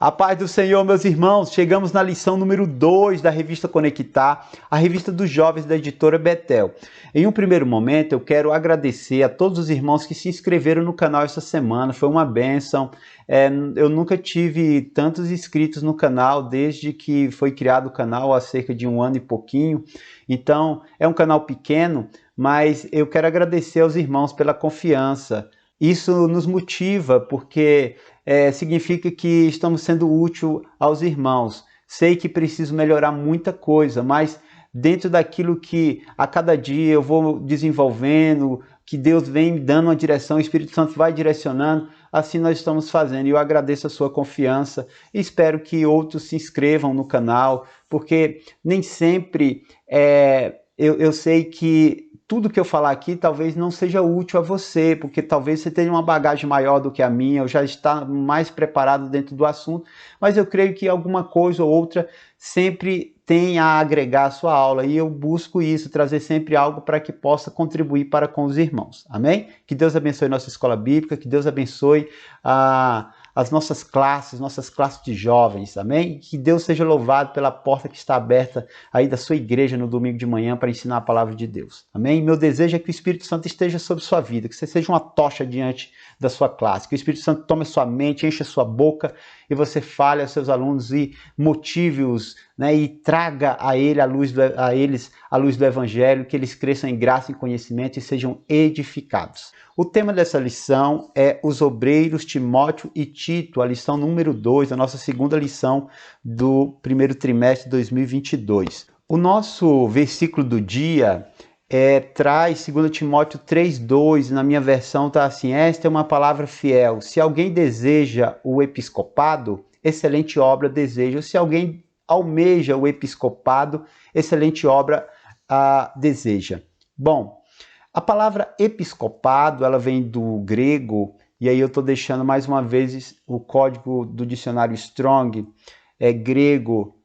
A paz do Senhor, meus irmãos, chegamos na lição número 2 da revista Conectar, a revista dos jovens da editora Betel. Em um primeiro momento, eu quero agradecer a todos os irmãos que se inscreveram no canal essa semana, foi uma bênção. Eu nunca tive tantos inscritos no canal desde que foi criado o canal há cerca de 1 ano e pouquinho. Então, é um canal pequeno, mas eu quero agradecer aos irmãos pela confiança. Isso nos motiva porque significa que estamos sendo útil aos irmãos. Sei que preciso melhorar muita coisa, mas dentro daquilo que a cada dia eu vou desenvolvendo, que Deus vem me dando uma direção, o Espírito Santo vai direcionando, assim nós estamos fazendo. E eu agradeço a sua confiança e espero que outros se inscrevam no canal, porque nem sempre eu sei que tudo que eu falar aqui talvez não seja útil a você, porque talvez você tenha uma bagagem maior do que a minha, eu já está mais preparado dentro do assunto, mas eu creio que alguma coisa ou outra sempre tem a agregar a sua aula, e eu busco isso, trazer sempre algo para que possa contribuir para com os irmãos, amém? Que Deus abençoe nossa escola bíblica, que Deus abençoe as nossas classes de jovens, amém? Que Deus seja louvado pela porta que está aberta aí da sua igreja no domingo de manhã para ensinar a palavra de Deus, amém? Meu desejo é que o Espírito Santo esteja sobre sua vida, que você seja uma tocha diante da sua classe, que o Espírito Santo tome a sua mente, encha a sua boca e você fale aos seus alunos e motive-os, né, e traga a eles a luz do Evangelho, que eles cresçam em graça e conhecimento e sejam edificados. O tema dessa lição é os obreiros Timóteo e Tito, a lição número 2, a nossa segunda lição do primeiro trimestre de 2022. O nosso versículo do dia traz 2 Timóteo 3,2, na minha versão está assim: esta é uma palavra fiel. Se alguém deseja o episcopado, excelente obra deseja. Se alguém almeja o episcopado, excelente obra deseja. Bom, a palavra episcopado, ela vem do grego, e aí eu estou deixando mais uma vez o código do dicionário Strong, grego,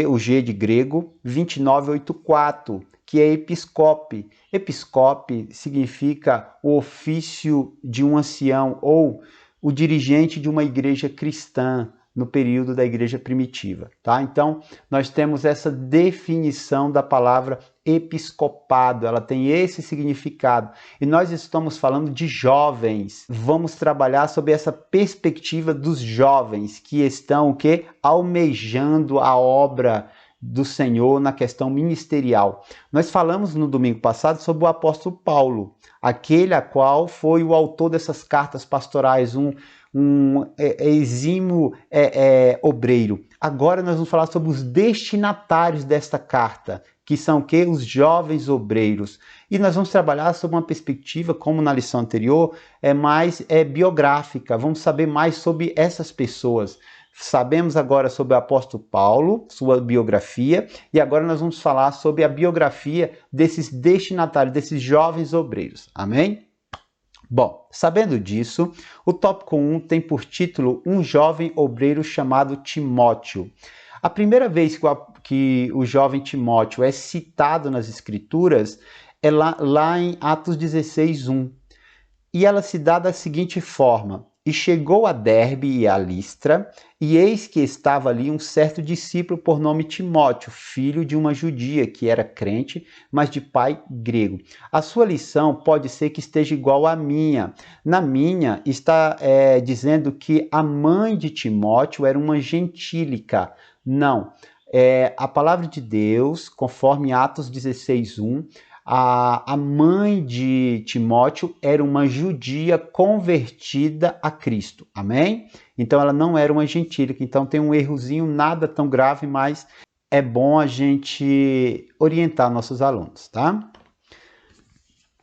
o G de grego, 2984, que é episcope. Episcope significa o ofício de um ancião ou o dirigente de uma igreja cristã no período da igreja primitiva, tá? Então, nós temos essa definição da palavra episcopado, ela tem esse significado. E nós estamos falando de jovens. Vamos trabalhar sobre essa perspectiva dos jovens que estão almejando a obra do Senhor na questão ministerial. Nós falamos no domingo passado sobre o apóstolo Paulo, aquele a qual foi o autor dessas cartas pastorais, um exímio obreiro. Agora nós vamos falar sobre os destinatários desta carta, que são os jovens obreiros. E nós vamos trabalhar sobre uma perspectiva, como na lição anterior, mais biográfica. Vamos saber mais sobre essas pessoas. Sabemos agora sobre o apóstolo Paulo, sua biografia, e agora nós vamos falar sobre a biografia desses destinatários, desses jovens obreiros. Amém? Bom, sabendo disso, o tópico 1 tem por título um jovem obreiro chamado Timóteo. A primeira vez que o jovem Timóteo é citado nas Escrituras é lá em Atos 16:1. E ela se dá da seguinte forma: e chegou a Derbe e a Listra, e eis que estava ali um certo discípulo por nome Timóteo, filho de uma judia, que era crente, mas de pai grego. A sua lição pode ser que esteja igual à minha. Na minha, está dizendo que a mãe de Timóteo era uma gentílica. Não. A palavra de Deus, conforme Atos 16:1, a mãe de Timóteo era uma judia convertida a Cristo, amém? Então ela não era uma gentílica, então tem um errozinho, nada tão grave, mas é bom a gente orientar nossos alunos, tá?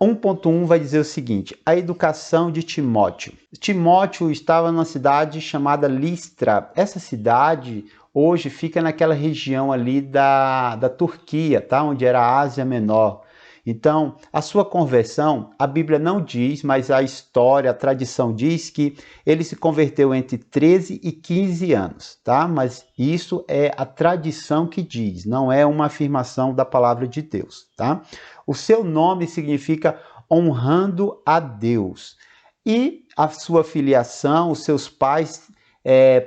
1.1 vai dizer o seguinte: a educação de Timóteo. Timóteo estava numa cidade chamada Listra. Essa cidade hoje fica naquela região ali da Turquia, tá? Onde era a Ásia Menor. Então, a sua conversão, a Bíblia não diz, mas a história, a tradição diz que ele se converteu entre 13 e 15 anos, tá? Mas isso é a tradição que diz, não é uma afirmação da palavra de Deus, tá? O seu nome significa honrando a Deus. E a sua filiação, os seus pais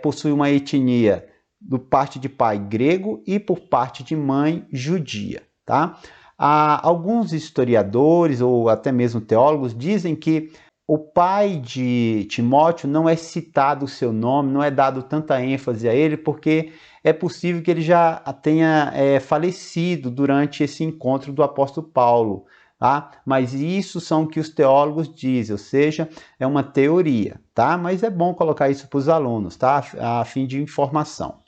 possui uma etnia por parte de pai grego e por parte de mãe judia, tá? Alguns historiadores ou até mesmo teólogos dizem que o pai de Timóteo não é citado o seu nome, não é dado tanta ênfase a ele, porque é possível que ele já tenha falecido durante esse encontro do apóstolo Paulo, tá? Mas isso são o que os teólogos dizem, ou seja, é uma teoria, tá? Mas é bom colocar isso para os alunos, tá? A fim de informação.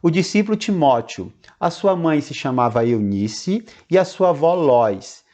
O discípulo Timóteo, a sua mãe se chamava Eunice e a sua avó Lois.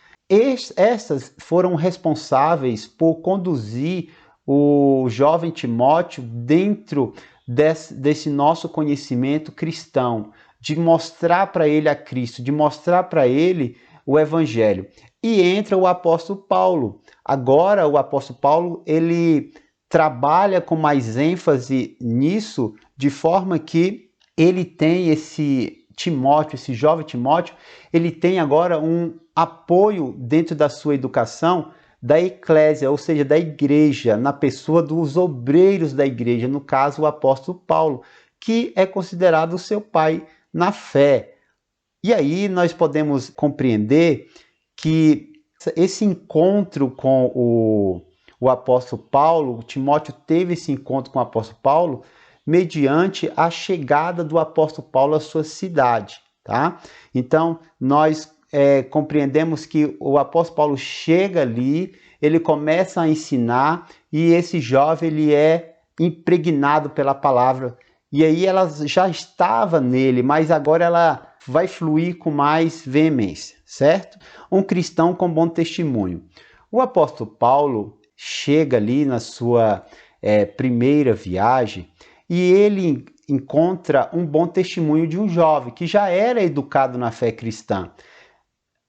Essas foram responsáveis por conduzir o jovem Timóteo dentro desse nosso conhecimento cristão, de mostrar para ele a Cristo, de mostrar para ele o Evangelho. E entra o apóstolo Paulo. Agora o apóstolo Paulo, ele trabalha com mais ênfase nisso, de forma que ele tem esse Timóteo, esse jovem Timóteo, ele tem agora um apoio dentro da sua educação da eclésia, ou seja, da igreja, na pessoa dos obreiros da igreja, no caso o apóstolo Paulo, que é considerado o seu pai na fé. E aí nós podemos compreender que esse encontro com o apóstolo Paulo, o Timóteo teve esse encontro com o apóstolo Paulo, mediante a chegada do apóstolo Paulo à sua cidade, tá? Então, nós compreendemos que o apóstolo Paulo chega ali, ele começa a ensinar e esse jovem ele é impregnado pela palavra. E aí ela já estava nele, mas agora ela vai fluir com mais veemência, certo? Um cristão com bom testemunho. O apóstolo Paulo chega ali na sua primeira viagem e ele encontra um bom testemunho de um jovem que já era educado na fé cristã.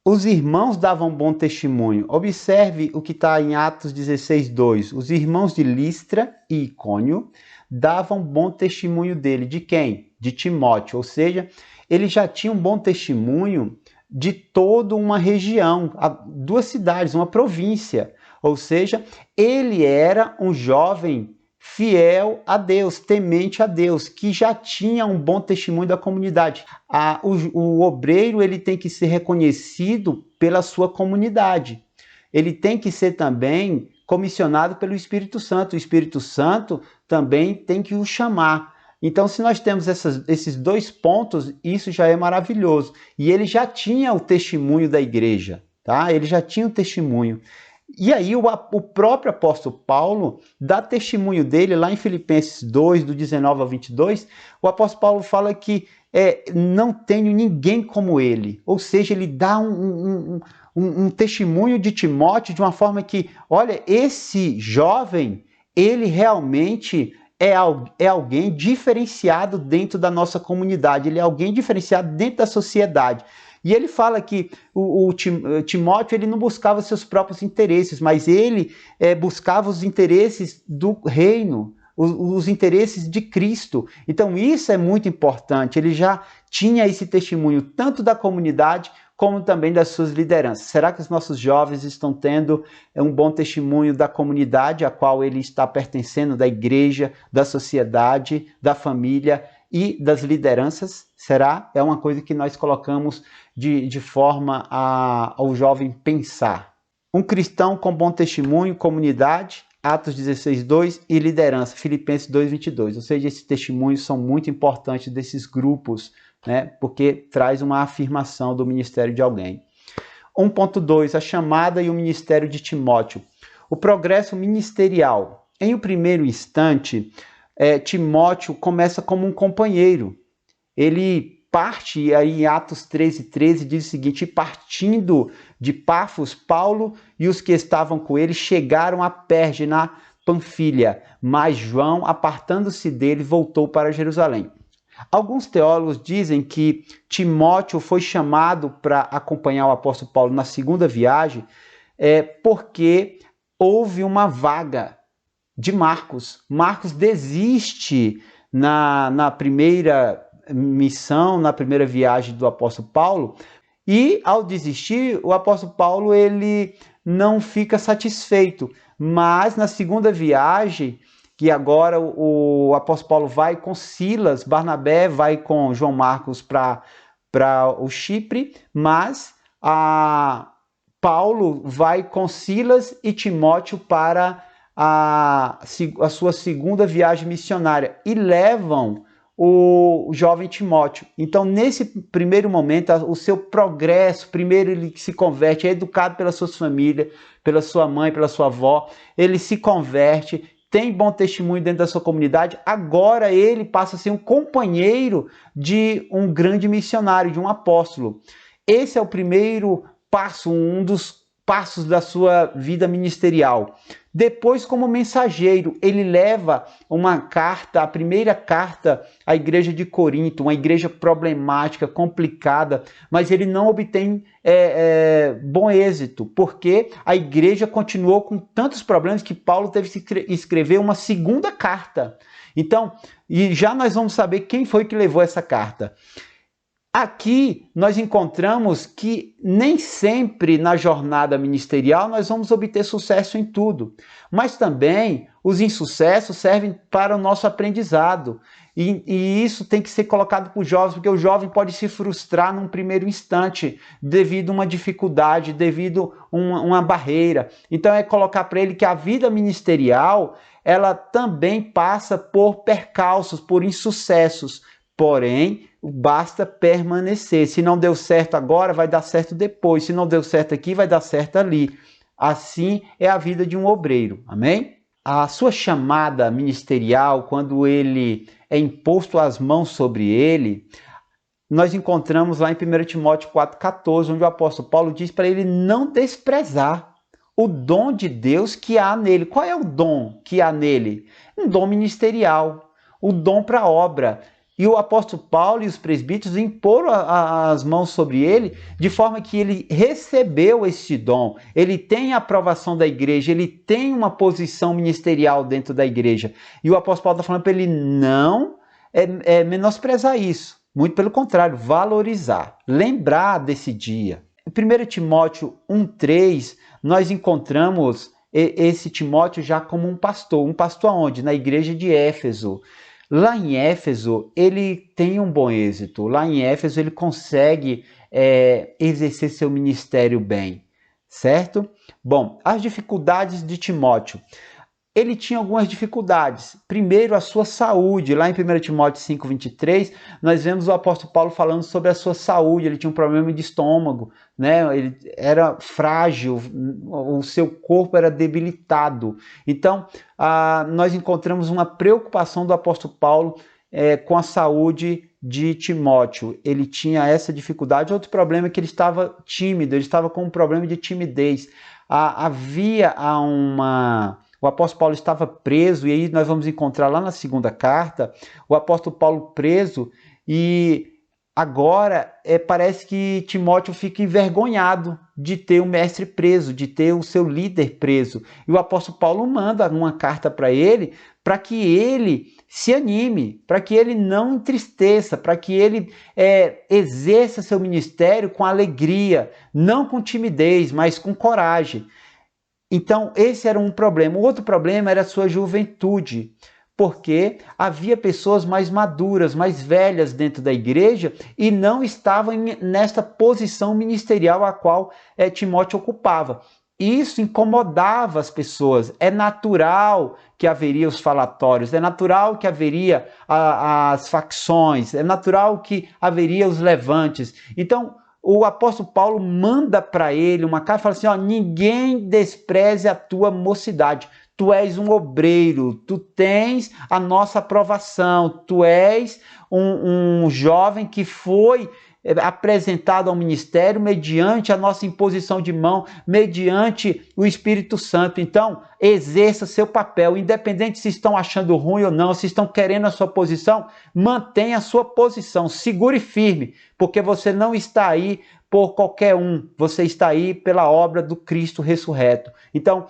Os irmãos davam bom testemunho. Observe o que está em Atos 16:2. Os irmãos de Listra e Icônio davam bom testemunho dele. De quem? De Timóteo. Ou seja, ele já tinha um bom testemunho de toda uma região, duas cidades, uma província. Ou seja, ele era um jovem fiel a Deus, temente a Deus, que já tinha um bom testemunho da comunidade. O obreiro ele tem que ser reconhecido pela sua comunidade. Ele tem que ser também comissionado pelo Espírito Santo. O Espírito Santo também tem que o chamar. Então, se nós temos esses dois pontos, isso já é maravilhoso. E ele já tinha o testemunho da igreja, tá? Ele já tinha o testemunho. E aí o próprio apóstolo Paulo dá testemunho dele lá em Filipenses 2, do 19 ao 22, o apóstolo Paulo fala que não tenho ninguém como ele, ou seja, ele dá um testemunho de Timóteo de uma forma que, olha, esse jovem, ele realmente é alguém diferenciado dentro da nossa comunidade, ele é alguém diferenciado dentro da sociedade. E ele fala que o Timóteo ele não buscava seus próprios interesses, mas ele buscava os interesses do reino, os interesses de Cristo. Então isso é muito importante. Ele já tinha esse testemunho tanto da comunidade como também das suas lideranças. Será que os nossos jovens estão tendo um bom testemunho da comunidade a qual ele está pertencendo, da igreja, da sociedade, da família e das lideranças? Será? É uma coisa que nós colocamos de forma ao jovem pensar. Um cristão com bom testemunho, comunidade, Atos 16:2 e liderança, Filipenses 2:22. Ou seja, esses testemunhos são muito importantes desses grupos, né? Porque traz uma afirmação do ministério de alguém. 1.2, a chamada e o ministério de Timóteo. O progresso ministerial. Em um primeiro instante, Timóteo começa como um companheiro. Ele parte, aí em Atos 13:13 diz o seguinte: partindo de Pafos, Paulo e os que estavam com ele chegaram a Perge, na Panfilha, mas João, apartando-se dele, voltou para Jerusalém. Alguns teólogos dizem que Timóteo foi chamado para acompanhar o apóstolo Paulo na segunda viagem porque houve uma vaga de Marcos. Marcos desiste na primeira missão, na primeira viagem do apóstolo Paulo, e ao desistir, o apóstolo Paulo ele não fica satisfeito, mas na segunda viagem, que agora o apóstolo Paulo vai com Silas, Barnabé vai com João Marcos para o Chipre, mas Paulo vai com Silas e Timóteo para a sua segunda viagem missionária e levam o jovem Timóteo. Então, nesse primeiro momento, o seu progresso, primeiro ele se converte, é educado pela sua família, pela sua mãe, pela sua avó, ele se converte, tem bom testemunho dentro da sua comunidade, agora ele passa a ser um companheiro de um grande missionário, de um apóstolo. Esse é o primeiro passo, um dos passos da sua vida ministerial. Depois, como mensageiro, ele leva uma carta, a primeira carta à igreja de Corinto, uma igreja problemática, complicada, mas ele não obtém bom êxito, porque a igreja continuou com tantos problemas que Paulo teve que escrever uma segunda carta. Então, e já nós vamos saber quem foi que levou essa carta. Aqui nós encontramos que nem sempre na jornada ministerial nós vamos obter sucesso em tudo, mas também os insucessos servem para o nosso aprendizado. E isso tem que ser colocado para os jovens, porque o jovem pode se frustrar num primeiro instante devido a uma dificuldade, devido a uma barreira. Então é colocar para ele que a vida ministerial ela também passa por percalços, por insucessos, porém basta permanecer. Se não deu certo agora, vai dar certo depois. Se não deu certo aqui, vai dar certo ali. Assim é a vida de um obreiro. Amém? A sua chamada ministerial, quando ele é imposto as mãos sobre ele, nós encontramos lá em 1 Timóteo 4,14, onde o apóstolo Paulo diz para ele não desprezar o dom de Deus que há nele. Qual é o dom que há nele? Um dom ministerial, o dom para a obra. E o apóstolo Paulo e os presbíteros imporam as mãos sobre ele, de forma que ele recebeu esse dom, ele tem a aprovação da igreja, ele tem uma posição ministerial dentro da igreja. E o apóstolo Paulo está falando para ele não menosprezar isso, muito pelo contrário, valorizar, lembrar desse dia. Em 1 Timóteo 1,3, nós encontramos esse Timóteo já como um pastor aonde? Na igreja de Éfeso. Lá em Éfeso, ele tem um bom êxito. Lá em Éfeso, ele consegue exercer seu ministério bem, certo? Bom, as dificuldades de Timóteo. Ele tinha algumas dificuldades. Primeiro, a sua saúde. Lá em 1 Timóteo 5,23, nós vemos o apóstolo Paulo falando sobre a sua saúde. Ele tinha um problema de estômago, né? Ele era frágil, o seu corpo era debilitado. Então, nós encontramos uma preocupação do apóstolo Paulo com a saúde de Timóteo. Ele tinha essa dificuldade. Outro problema é que ele estava tímido, ele estava com um problema de timidez. O apóstolo Paulo estava preso, e aí nós vamos encontrar lá na segunda carta, o apóstolo Paulo preso, e agora parece que Timóteo fica envergonhado de ter o mestre preso, de ter o seu líder preso. E o apóstolo Paulo manda uma carta para ele, para que ele se anime, para que ele não entristeça, para que ele exerça seu ministério com alegria, não com timidez, mas com coragem. Então, esse era um problema. O outro problema era a sua juventude, porque havia pessoas mais maduras, mais velhas dentro da igreja e não estavam nesta posição ministerial a qual Timóteo ocupava. Isso incomodava as pessoas. É natural que haveria os falatórios, é natural que haveria as facções, é natural que haveria os levantes. Então, o apóstolo Paulo manda para ele uma carta e fala assim, ninguém despreze a tua mocidade. Tu és um obreiro, tu tens a nossa aprovação, tu és um jovem que foi apresentado ao ministério mediante a nossa imposição de mão, mediante o Espírito Santo. Então, exerça seu papel, independente se estão achando ruim ou não, se estão querendo a sua posição, mantenha a sua posição, segure firme, porque você não está aí por qualquer um, você está aí pela obra do Cristo ressurreto. Então,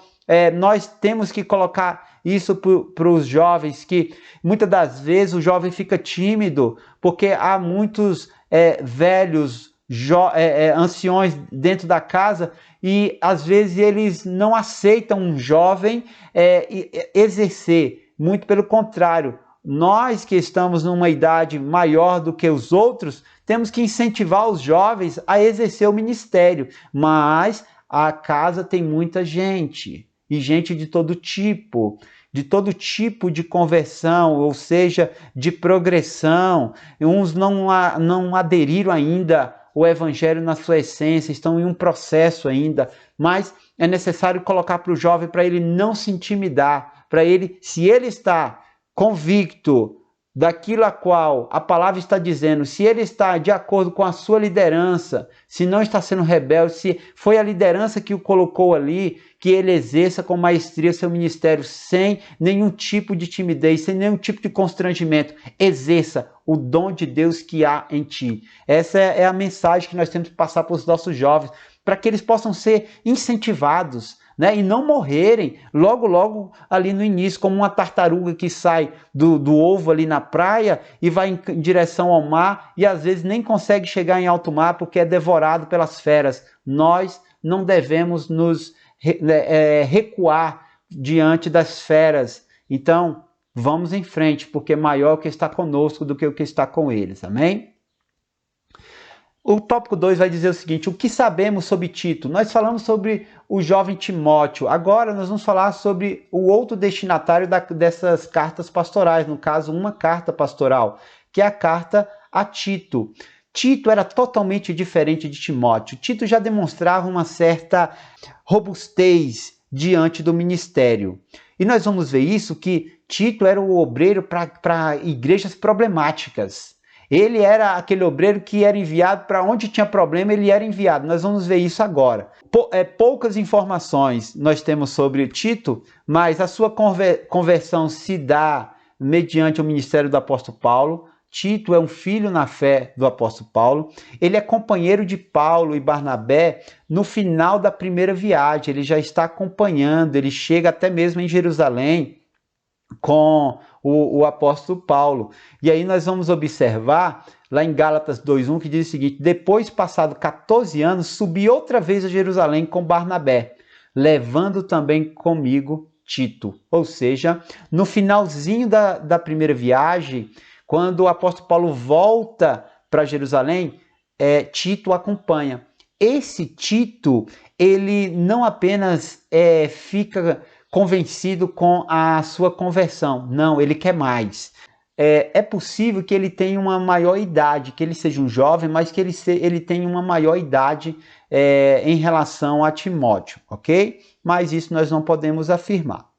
nós temos que colocar isso para os jovens, que muitas das vezes o jovem fica tímido, porque há muitos velhos, anciões dentro da casa, e às vezes eles não aceitam um jovem exercer, Muito pelo contrário, nós que estamos numa idade maior do que os outros, temos que incentivar os jovens a exercer o ministério, mas a casa tem muita gente, e gente de todo tipo de conversão, ou seja, de progressão. Uns não aderiram ainda ao evangelho na sua essência, estão em um processo ainda, mas é necessário colocar para o jovem, para ele não se intimidar, para ele, se ele está convicto daquilo a qual a palavra está dizendo, se ele está de acordo com a sua liderança, se não está sendo rebelde, se foi a liderança que o colocou ali, que ele exerça com maestria seu ministério, sem nenhum tipo de timidez, sem nenhum tipo de constrangimento. Exerça o dom de Deus que há em ti. Essa é a mensagem que nós temos que passar para os nossos jovens, para que eles possam ser incentivados, né? E não morrerem logo ali no início, como uma tartaruga que sai do ovo ali na praia e vai em direção ao mar e às vezes nem consegue chegar em alto mar porque é devorado pelas feras. Nós não devemos nos recuar diante das feras. Então, vamos em frente, porque maior o que está conosco do que o que está com eles. Amém? O tópico 2 vai dizer o seguinte: o que sabemos sobre Tito? Nós falamos sobre o jovem Timóteo. Agora nós vamos falar sobre o outro destinatário dessas cartas pastorais, no caso, uma carta pastoral, que é a carta a Tito. Tito era totalmente diferente de Timóteo. Tito já demonstrava uma certa robustez diante do ministério. E nós vamos ver isso, que Tito era o obreiro para igrejas problemáticas. Ele era aquele obreiro que era enviado para onde tinha problema, ele era enviado. Nós vamos ver isso agora. Poucas informações nós temos sobre Tito, mas a sua conversão se dá mediante o ministério do apóstolo Paulo. Tito é um filho na fé do apóstolo Paulo. Ele é companheiro de Paulo e Barnabé no final da primeira viagem. Ele já está acompanhando, ele chega até mesmo em Jerusalém com o apóstolo Paulo. E aí nós vamos observar lá em Gálatas 2:1 que diz o seguinte: depois, passado 14 anos, subi outra vez a Jerusalém com Barnabé, levando também comigo Tito. Ou seja, no finalzinho da primeira viagem, quando o apóstolo Paulo volta para Jerusalém, Tito acompanha. Esse Tito, ele não apenas fica convencido com a sua conversão. Não, ele quer mais. É possível que ele tenha uma maior idade, que ele seja um jovem, mas que ele tenha uma maior idade em relação a Timóteo, ok? Mas isso nós não podemos afirmar.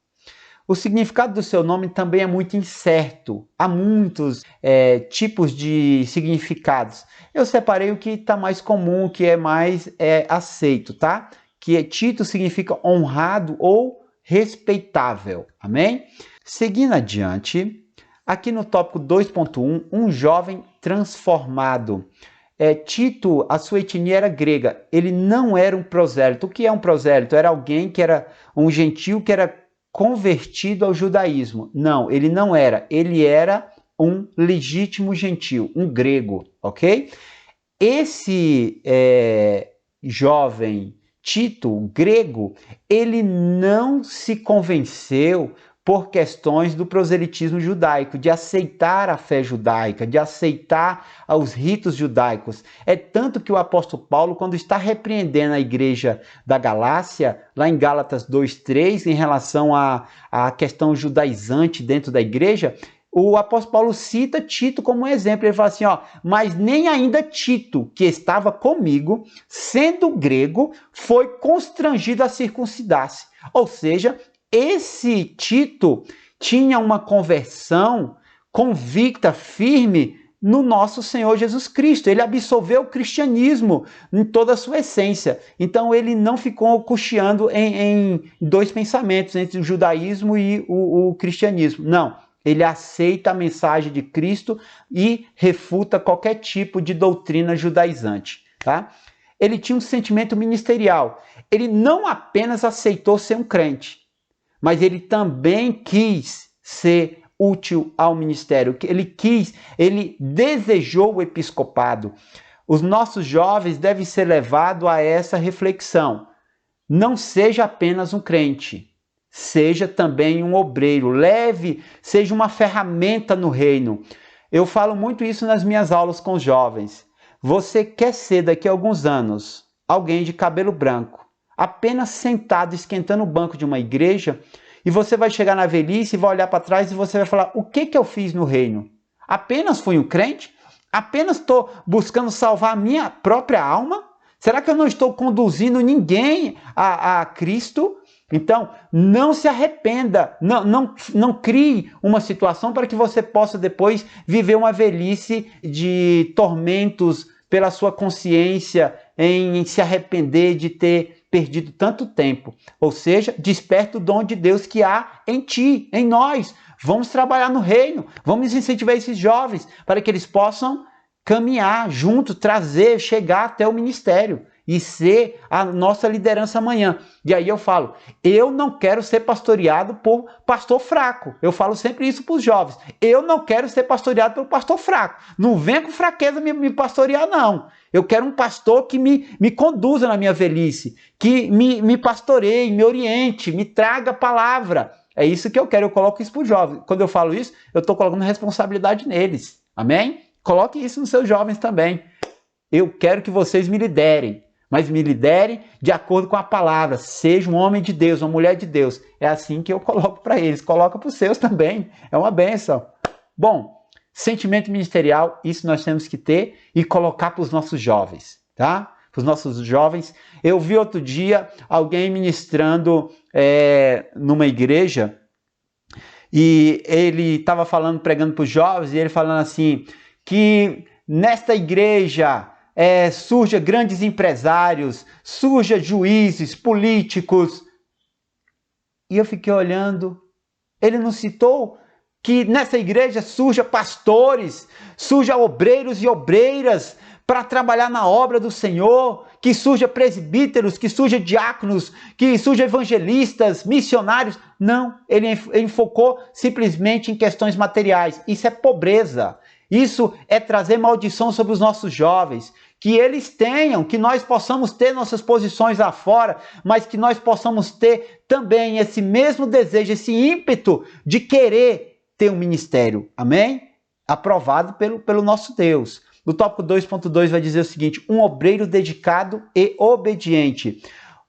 O significado do seu nome também é muito incerto. Há muitos tipos de significados. Eu separei o que está mais comum, o que é mais aceito, tá? Que Tito significa honrado ou respeitável. Amém? Seguindo adiante, aqui no tópico 2.1, um jovem transformado. Tito, a sua etnia era grega. Ele não era um prosélito. O que é um prosélito? Era alguém que era um gentio que era convertido ao judaísmo. Não, ele não era. Ele era um legítimo gentio, um grego, ok? Esse jovem Tito, grego, ele não se convenceu por questões do proselitismo judaico, de aceitar a fé judaica, de aceitar os ritos judaicos. É tanto que o apóstolo Paulo, quando está repreendendo a igreja da Galácia, lá em Gálatas 2:3, em relação à questão judaizante dentro da igreja, o apóstolo Paulo cita Tito como um exemplo. Ele fala assim, mas nem ainda Tito, que estava comigo, sendo grego, foi constrangido a circuncidar-se. Ou seja, esse Tito tinha uma conversão convicta, firme, no nosso Senhor Jesus Cristo. Ele absolveu o cristianismo em toda a sua essência. Então ele não ficou cocheando em dois pensamentos, entre o judaísmo e o cristianismo. Não. Ele aceita a mensagem de Cristo e refuta qualquer tipo de doutrina judaizante, tá? Ele tinha um sentimento ministerial. Ele não apenas aceitou ser um crente, mas ele também quis ser útil ao ministério. Ele desejou o episcopado. Os nossos jovens devem ser levados a essa reflexão. Não seja apenas um crente. seja também um obreiro, seja uma ferramenta no reino. Eu falo muito isso nas minhas aulas com os jovens. Você quer ser daqui a alguns anos alguém de cabelo branco, apenas sentado esquentando o banco de uma igreja, e você vai chegar na velhice e vai olhar para trás e você vai falar: o que eu fiz no reino? Apenas fui um crente? Apenas estou buscando salvar a minha própria alma? Será que eu não estou conduzindo ninguém a Cristo? Então, não se arrependa, não crie uma situação para que você possa depois viver uma velhice de tormentos pela sua consciência, em se arrepender de ter perdido tanto tempo. Ou seja, desperta o dom de Deus que há em ti, em nós. Vamos trabalhar no reino, vamos incentivar esses jovens para que eles possam caminhar junto, chegar até o ministério e ser a nossa liderança amanhã. E aí eu falo, eu não quero ser pastoreado por pastor fraco. Eu falo sempre isso para os jovens. Eu não quero ser pastoreado pelo pastor fraco. Não venha com fraqueza me pastorear, não. Eu quero um pastor que me conduza na minha velhice, que me pastoreie, me oriente, me traga a palavra. É isso que eu quero, eu coloco isso para os jovens. Quando eu falo isso, eu estou colocando responsabilidade neles. Amém? Coloque isso nos seus jovens também. Eu quero que vocês me liderem, mas me liderem de acordo com a palavra. Seja um homem de Deus, uma mulher de Deus. É assim que eu coloco para eles. Coloca para os seus também. É uma bênção. Bom, sentimento ministerial, isso nós temos que ter e colocar para os nossos jovens, tá? Para os nossos jovens. Eu vi outro dia alguém ministrando numa igreja e ele estava pregando para os jovens e ele falando assim, que nesta igreja surja grandes empresários, surja juízes, políticos. E eu fiquei olhando, ele não citou que nessa igreja surja pastores, surja obreiros e obreiras para trabalhar na obra do Senhor, que surja presbíteros, que surja diáconos, que surja evangelistas, missionários. Não, ele focou simplesmente em questões materiais. Isso é pobreza. Isso é trazer maldição sobre os nossos jovens. Que eles tenham, que nós possamos ter nossas posições lá fora, mas que nós possamos ter também esse mesmo desejo, esse ímpeto de querer ter um ministério. Amém? Aprovado pelo nosso Deus. No tópico 2.2 vai dizer o seguinte: um obreiro dedicado e obediente.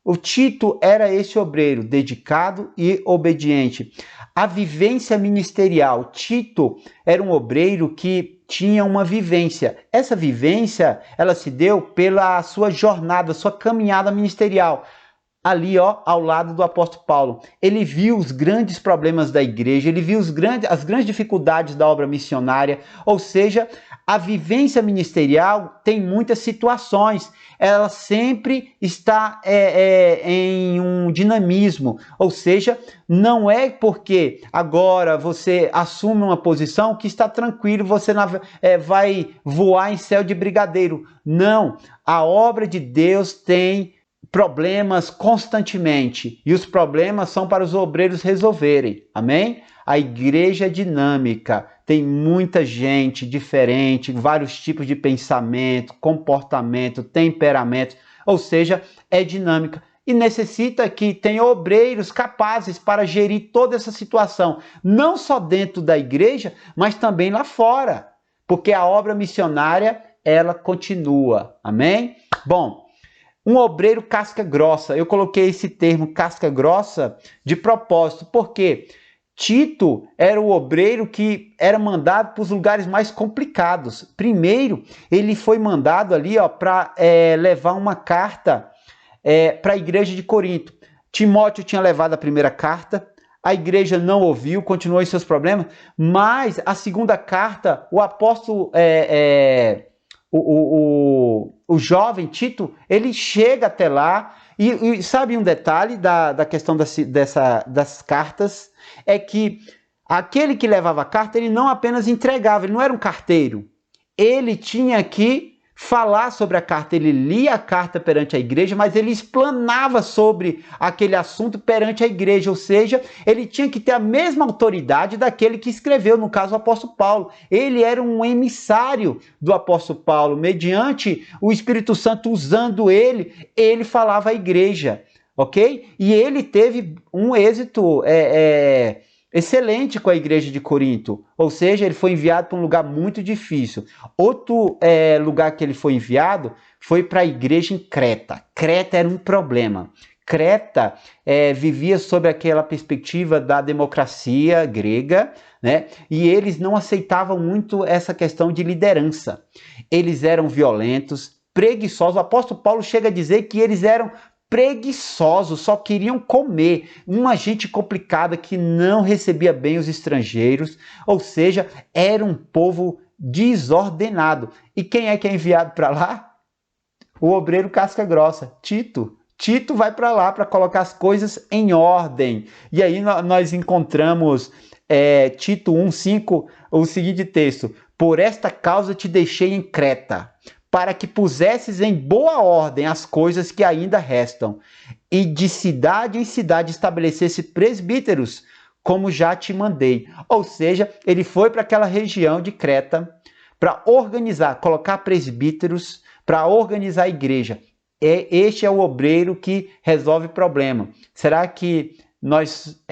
O Tito era esse obreiro, dedicado e obediente. A vivência ministerial. Tito era um obreiro que tinha uma vivência. Essa vivência, ela se deu pela sua jornada, sua caminhada ministerial. Ali, ao lado do apóstolo Paulo. Ele viu os grandes problemas da igreja, ele viu as grandes dificuldades da obra missionária, ou seja, a vivência ministerial tem muitas situações, ela sempre está em um dinamismo, ou seja, não é porque agora você assume uma posição que está tranquilo, você vai voar em céu de brigadeiro. Não, a obra de Deus tem problemas constantemente, e os problemas são para os obreiros resolverem, amém? A igreja é dinâmica, tem muita gente diferente, vários tipos de pensamento, comportamento, temperamento, ou seja, é dinâmica e necessita que tenha obreiros capazes para gerir toda essa situação, não só dentro da igreja, mas também lá fora, porque a obra missionária, ela continua, amém? Bom, um obreiro casca grossa. Eu coloquei esse termo casca grossa de propósito, porque Tito era o obreiro que era mandado para os lugares mais complicados. Primeiro, ele foi mandado ali para levar uma carta para a igreja de Corinto. Timóteo tinha levado a primeira carta, a igreja não ouviu, continuou em seus problemas, mas a segunda carta, o apóstolo... O jovem Tito, ele chega até lá e sabe um detalhe da questão das cartas, é que aquele que levava a carta, ele não apenas entregava, ele não era um carteiro, ele tinha que falar sobre a carta, ele lia a carta perante a igreja, mas ele explanava sobre aquele assunto perante a igreja, ou seja, ele tinha que ter a mesma autoridade daquele que escreveu, no caso o apóstolo Paulo. Ele era um emissário do apóstolo Paulo, mediante o Espírito Santo usando ele falava à igreja. ok? E ele teve um êxito excelente com a igreja de Corinto, ou seja, ele foi enviado para um lugar muito difícil. Outro lugar que ele foi enviado foi para a igreja em Creta. Creta era um problema. Creta vivia sob aquela perspectiva da democracia grega, né? E eles não aceitavam muito essa questão de liderança. Eles eram violentos, preguiçosos. O apóstolo Paulo chega a dizer que eles eram preguiçosos, só queriam comer. Uma gente complicada que não recebia bem os estrangeiros, ou seja, era um povo desordenado. E quem é que é enviado para lá? O obreiro casca grossa, Tito. Tito vai para lá para colocar as coisas em ordem. E aí nós encontramos Tito 1,5, o seguinte texto: por esta causa te deixei em Creta, para que pusesses em boa ordem as coisas que ainda restam, e de cidade em cidade estabelecesse presbíteros, como já te mandei. Ou seja, ele foi para aquela região de Creta para organizar, colocar presbíteros, para organizar a igreja. Este é o obreiro que resolve problema. Será que nós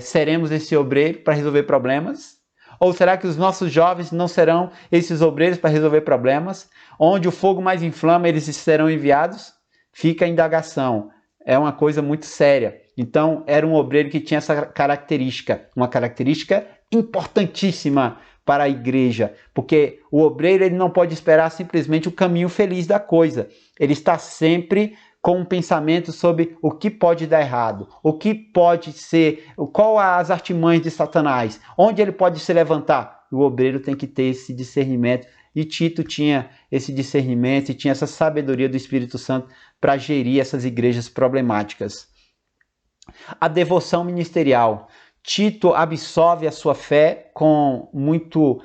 seremos esse obreiro para resolver problemas? Ou será que os nossos jovens não serão esses obreiros para resolver problemas? Onde o fogo mais inflama, eles serão enviados? Fica a indagação. É uma coisa muito séria. Então, era um obreiro que tinha essa característica, uma característica importantíssima para a igreja, porque o obreiro ele não pode esperar simplesmente o caminho feliz da coisa. Ele está sempre com um pensamento sobre o que pode dar errado, o que pode ser, qual as artimanhas de Satanás, onde ele pode se levantar. O obreiro tem que ter esse discernimento, e Tito tinha esse discernimento e tinha essa sabedoria do Espírito Santo para gerir essas igrejas problemáticas. A devoção ministerial. Tito absorve a sua fé com muito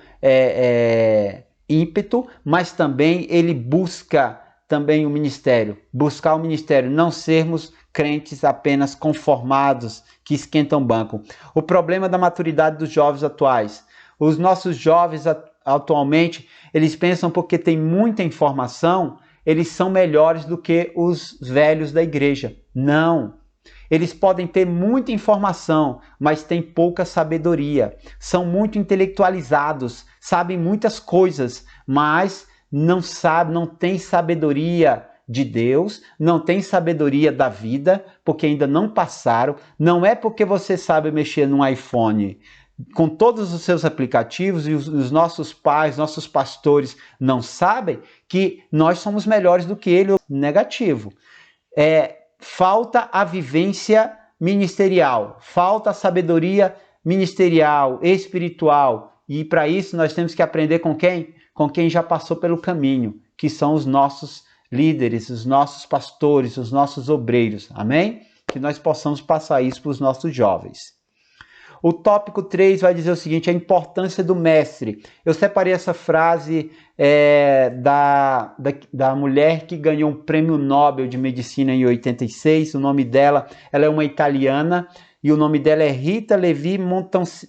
ímpeto, mas também ele busca também o ministério, buscar o ministério, não sermos crentes apenas conformados que esquentam banco. O problema da maturidade dos jovens atuais. Os nossos jovens atualmente, eles pensam porque tem muita informação, eles são melhores do que os velhos da igreja. Não. Eles podem ter muita informação, mas têm pouca sabedoria. São muito intelectualizados, sabem muitas coisas, mas não têm sabedoria de Deus, não têm sabedoria da vida, porque ainda não passaram. Não é porque você sabe mexer num iPhone com todos os seus aplicativos e os nossos pais, nossos pastores não sabem que nós somos melhores do que ele. Negativo. Falta a vivência ministerial, falta a sabedoria ministerial, espiritual. E para isso nós temos que aprender com quem? Com quem já passou pelo caminho, que são os nossos líderes, os nossos pastores, os nossos obreiros. Amém? Que nós possamos passar isso para os nossos jovens. O tópico 3 vai dizer o seguinte: a importância do mestre. Eu separei essa frase da mulher que ganhou um prêmio Nobel de Medicina em 86. O nome dela, ela é uma italiana, e o nome dela é Rita Levi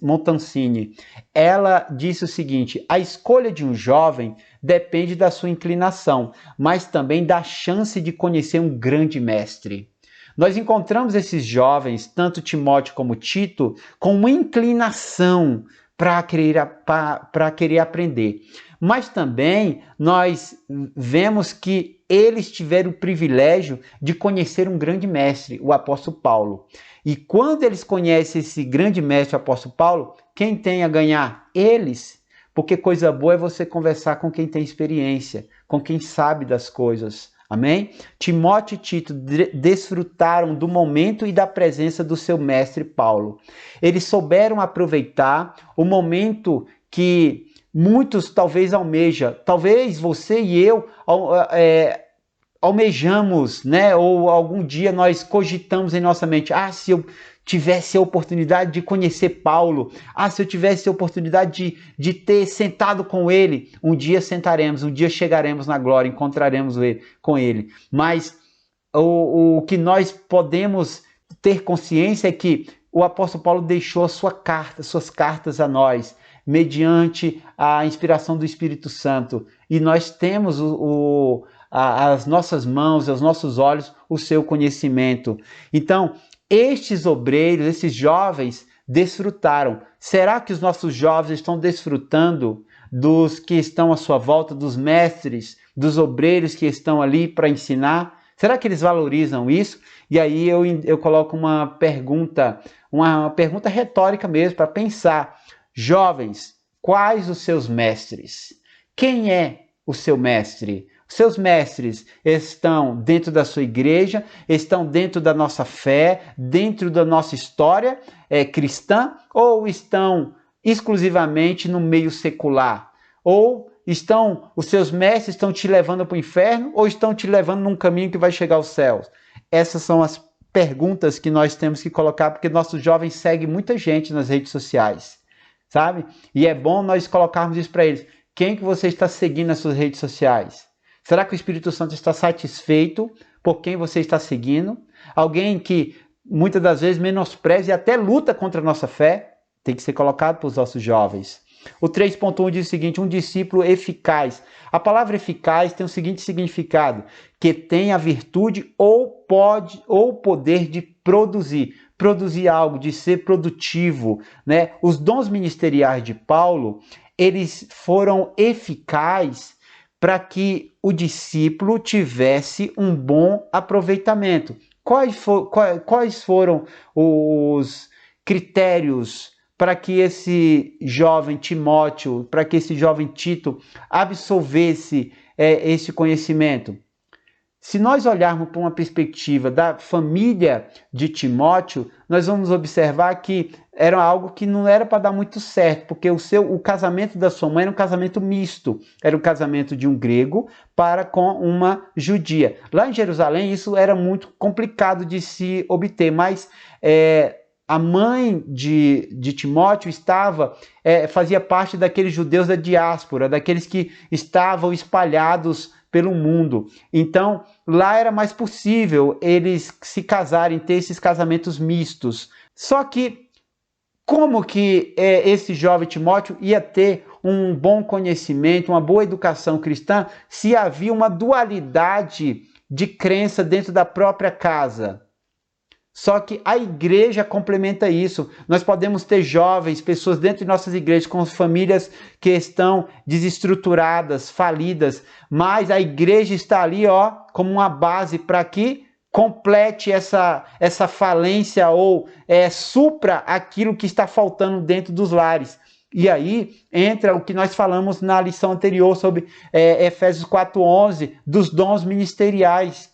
Montalcini. Ela disse o seguinte: a escolha de um jovem depende da sua inclinação, mas também da chance de conhecer um grande mestre. Nós encontramos esses jovens, tanto Timóteo como Tito, com uma inclinação para querer aprender. Mas também nós vemos que eles tiveram o privilégio de conhecer um grande mestre, o apóstolo Paulo. E quando eles conhecem esse grande mestre, o apóstolo Paulo, quem tem a ganhar? Eles. Porque coisa boa é você conversar com quem tem experiência, com quem sabe das coisas. Amém? Timóteo e Tito desfrutaram do momento e da presença do seu mestre Paulo. Eles souberam aproveitar o momento que muitos talvez almejam. Talvez você e eu almejamos, né? Ou algum dia nós cogitamos em nossa mente: se eu tivesse a oportunidade de conhecer Paulo, se eu tivesse a oportunidade de ter sentado com ele, um dia sentaremos, um dia chegaremos na glória, encontraremos com ele. Mas o que nós podemos ter consciência é que o apóstolo Paulo deixou suas cartas a nós, mediante a inspiração do Espírito Santo, e nós temos às nossas mãos, aos nossos olhos, o seu conhecimento. Então, estes obreiros, esses jovens, desfrutaram. Será que os nossos jovens estão desfrutando dos que estão à sua volta, dos mestres, dos obreiros que estão ali para ensinar? Será que eles valorizam isso? E aí eu coloco uma pergunta retórica mesmo, para pensar. Jovens, quais os seus mestres? Quem é o seu mestre? Os seus mestres estão dentro da sua igreja, estão dentro da nossa fé, dentro da nossa história cristã, ou estão exclusivamente no meio secular? Ou os seus mestres estão te levando para o inferno, ou estão te levando num caminho que vai chegar aos céus? Essas são as perguntas que nós temos que colocar, porque nossos jovens seguem muita gente nas redes sociais, sabe? E é bom nós colocarmos isso para eles. Quem que você está seguindo nas suas redes sociais? Será que o Espírito Santo está satisfeito por quem você está seguindo? Alguém que muitas das vezes menospreza e até luta contra a nossa fé? Tem que ser colocado para os nossos jovens. O 3.1 diz o seguinte: um discípulo eficaz. A palavra eficaz tem o seguinte significado: que tem a virtude ou poder de produzir algo, de ser produtivo, né? Os dons ministeriais de Paulo, eles foram eficazes para que o discípulo tivesse um bom aproveitamento. Quais foram os critérios para que esse jovem Timóteo, para que esse jovem Tito absorvesse esse conhecimento? Se nós olharmos para uma perspectiva da família de Timóteo, nós vamos observar que era algo que não era para dar muito certo, porque o casamento da sua mãe era um casamento misto, era um casamento de um grego para com uma judia. Lá em Jerusalém isso era muito complicado de se obter, mas a mãe de Timóteo fazia parte daqueles judeus da diáspora, daqueles que estavam espalhados pelo mundo. Então, lá era mais possível eles se casarem, ter esses casamentos mistos. Só que, como que esse jovem Timóteo ia ter um bom conhecimento, uma boa educação cristã, se havia uma dualidade de crença dentro da própria casa? Só que a igreja complementa isso. Nós podemos ter jovens, pessoas dentro de nossas igrejas com famílias que estão desestruturadas, falidas, mas a igreja está ali, como uma base para que complete essa falência ou supra aquilo que está faltando dentro dos lares. E aí entra o que nós falamos na lição anterior sobre Efésios 4:11, dos dons ministeriais,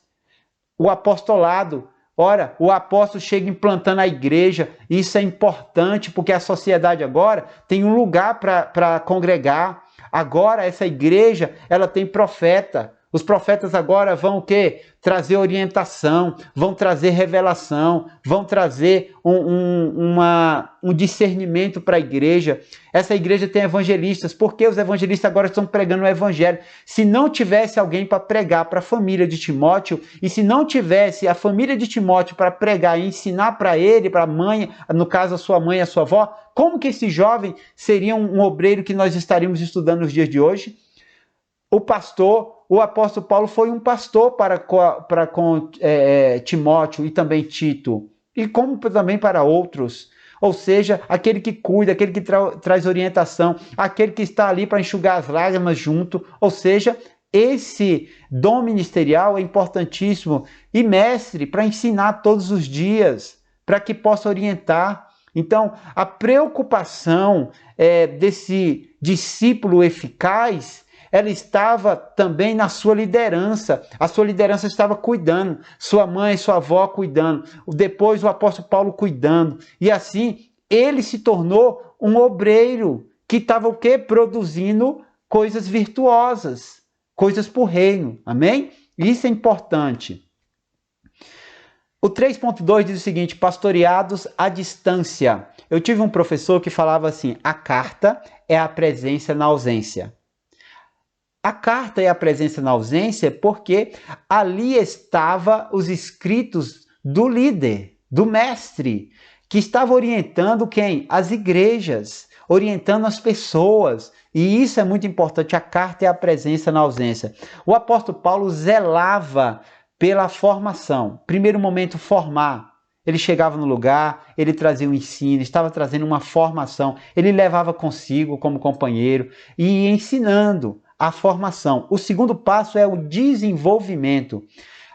o apostolado. Ora, o apóstolo chega implantando a igreja, isso é importante porque a sociedade agora tem um lugar para congregar. Agora essa igreja, ela tem profeta. Os profetas agora vão o quê? Trazer orientação, vão trazer revelação, vão trazer um discernimento para a igreja. Essa igreja tem evangelistas, porque os evangelistas agora estão pregando o evangelho. Se não tivesse alguém para pregar para a família de Timóteo, e se não tivesse a família de Timóteo para pregar e ensinar para ele, para a mãe, no caso a sua mãe e a sua avó, como que esse jovem seria um obreiro que nós estaríamos estudando nos dias de hoje? O apóstolo Paulo foi um pastor para com Timóteo e também Tito, e como também para outros. Ou seja, aquele que cuida, aquele que traz orientação, aquele que está ali para enxugar as lágrimas junto. Ou seja, esse dom ministerial é importantíssimo. E mestre, para ensinar todos os dias, para que possa orientar. Então, a preocupação desse discípulo eficaz, ela estava também na sua liderança. A sua liderança estava cuidando. Sua mãe, sua avó cuidando. Depois o apóstolo Paulo cuidando. E assim, ele se tornou um obreiro que estava o quê? Produzindo coisas virtuosas. Coisas para o reino. Amém? Isso é importante. O 3.2 diz o seguinte: pastoreados à distância. Eu tive um professor que falava assim: a carta é a presença na ausência. A carta é a presença na ausência porque ali estavam os escritos do líder, do mestre, que estava orientando quem? As igrejas, orientando as pessoas. E isso é muito importante, a carta é a presença na ausência. O apóstolo Paulo zelava pela formação. Primeiro momento, formar. Ele chegava no lugar, ele trazia um ensino, estava trazendo uma formação, ele levava consigo como companheiro e ia ensinando a formação. O segundo passo é o desenvolvimento.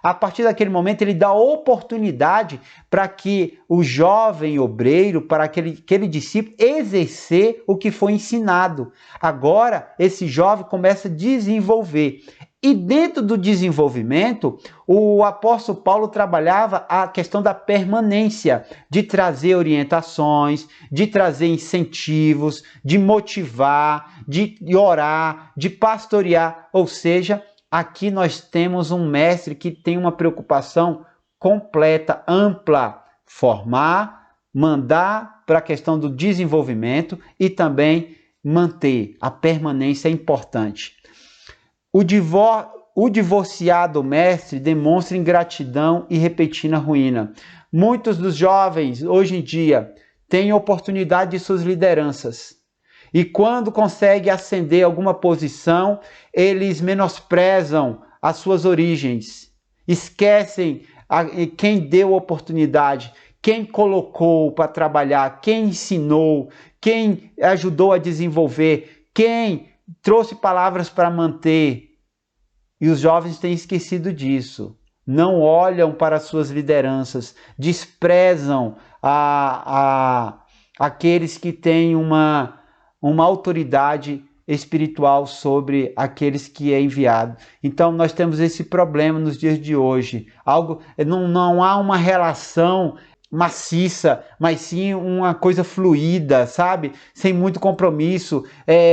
A partir daquele momento, ele dá oportunidade para que o jovem obreiro, para aquele discípulo, exercer o que foi ensinado. Agora, esse jovem começa a desenvolver. E dentro do desenvolvimento, o apóstolo Paulo trabalhava a questão da permanência, de trazer orientações, de trazer incentivos, de motivar, de orar, de pastorear, ou seja, aqui nós temos um mestre que tem uma preocupação completa, ampla, formar, mandar para a questão do desenvolvimento e também manter. A permanência é importante. O divorciado mestre demonstra ingratidão e repentina ruína. Muitos dos jovens hoje em dia têm oportunidade de suas lideranças. E quando conseguem ascender alguma posição, eles menosprezam as suas origens, esquecem quem deu a oportunidade, quem colocou para trabalhar, quem ensinou, quem ajudou a desenvolver, quem trouxe palavras para manter. E os jovens têm esquecido disso. Não olham para as suas lideranças, desprezam aqueles que têm uma autoridade espiritual sobre aqueles que é enviado. Então nós temos esse problema nos dias de hoje. Não há uma relação maciça, mas sim uma coisa fluida, sabe? Sem muito compromisso,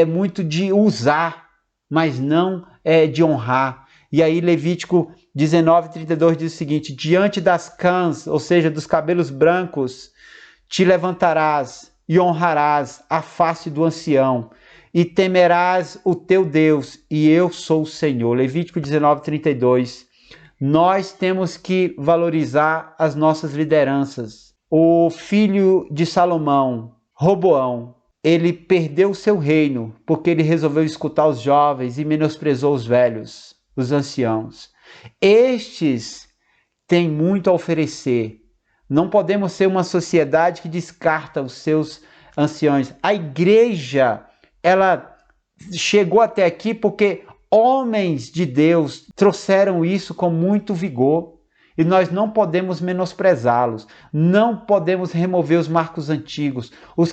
muito de usar, mas não de honrar. E aí Levítico 19:32 diz o seguinte: diante das cãs, ou seja, dos cabelos brancos, te levantarás e honrarás a face do ancião, e temerás o teu Deus, e eu sou o Senhor. Levítico 19:32. Nós temos que valorizar as nossas lideranças. O filho de Salomão, Roboão, ele perdeu o seu reino porque ele resolveu escutar os jovens e menosprezou os velhos, os anciãos. Estes têm muito a oferecer. Não podemos ser uma sociedade que descarta os seus anciões. A igreja, ela chegou até aqui porque homens de Deus trouxeram isso com muito vigor. E nós não podemos menosprezá-los. Não podemos remover os marcos antigos. O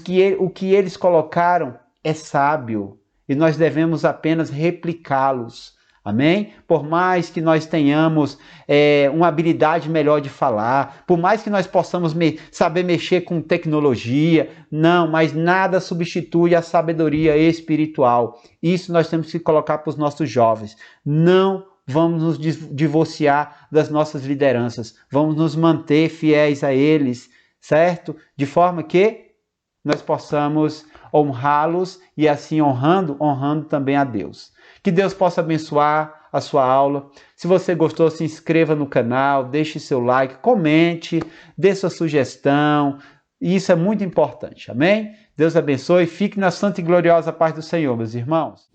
que eles colocaram é sábio. E nós devemos apenas replicá-los. Amém? Por mais que nós tenhamos uma habilidade melhor de falar, por mais que nós possamos saber mexer com tecnologia, não, mas nada substitui a sabedoria espiritual. Isso nós temos que colocar para os nossos jovens. Não vamos nos divorciar das nossas lideranças, vamos nos manter fiéis a eles, certo? De forma que nós possamos honrá-los e assim honrando também a Deus. Que Deus possa abençoar a sua aula. Se você gostou, se inscreva no canal, deixe seu like, comente, dê sua sugestão. Isso é muito importante, amém? Deus abençoe. Fique na santa e gloriosa paz do Senhor, meus irmãos.